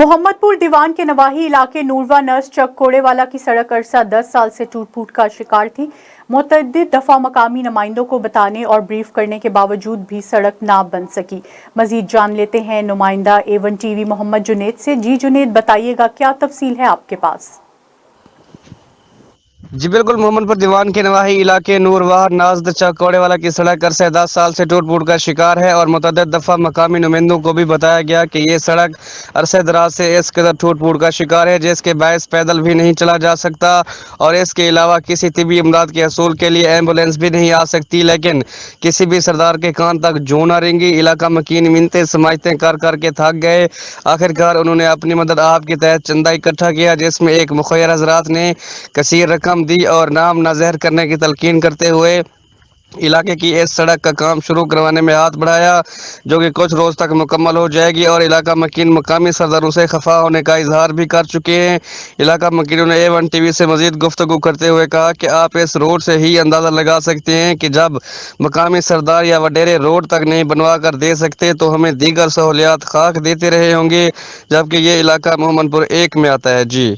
محمد پور دیوان کے نواحی علاقے نوروا نرس چک کوڑے والا کی سڑک عرصہ 10 سال سے ٹوٹ پھوٹ کا شکار تھی۔ متعدد دفعہ مقامی نمائندوں کو بتانے اور بریف کرنے کے باوجود بھی سڑک نہ بن سکی۔ مزید جان لیتے ہیں نمائندہ A1 ٹی وی محمد جنید سے۔ جی جنید، بتائیے گا کیا تفصیل ہے آپ کے پاس؟ جی بالکل، محمد پور دیوان کے نواحی علاقے نورواہ نازد چک کوڑے والا کی سڑک عرصہ 10 سال سے ٹوٹ پھوٹ کا شکار ہے اور متعدد دفعہ مقامی نمائندوں کو بھی بتایا گیا کہ یہ سڑک عرصہ دراز سے اس قدر ٹوٹ پھوٹ کا شکار ہے جس کے باعث پیدل بھی نہیں چلا جا سکتا اور اس کے علاوہ کسی طبی امداد کے حصول کے لیے ایمبولینس بھی نہیں آ سکتی، لیکن کسی بھی سردار کے کان تک جوں نہ رنگی۔ علاقہ مکین منتیں سماجتیں کر کے تھک گئے۔ آخرکار انہوں نے اپنی مدد آپ کے تحت چندہ اکٹھا کیا، جس میں ایک مخیر حضرات نے کثیر رقم دی اور نام نہ زہر کرنے کی تلقین کرتے ہوئے علاقے کی اس سڑک کا کام شروع کروانے میں ہاتھ بڑھایا، جو کہ کچھ روز تک مکمل ہو جائے گی اور علاقہ مکین مقامی سرداروں سے خفا ہونے کا اظہار بھی کر چکے ہیں۔ علاقہ مکینوں نے A1 ٹی وی سے مزید گفتگو کرتے ہوئے کہا کہ آپ اس روڈ سے ہی اندازہ لگا سکتے ہیں کہ جب مقامی سردار یا وڈیرے روڈ تک نہیں بنوا کر دے سکتے تو ہمیں دیگر سہولیات خاک دیتے رہے ہوں گے، جبکہ یہ علاقہ محمد پور 1 میں آتا ہے۔ جی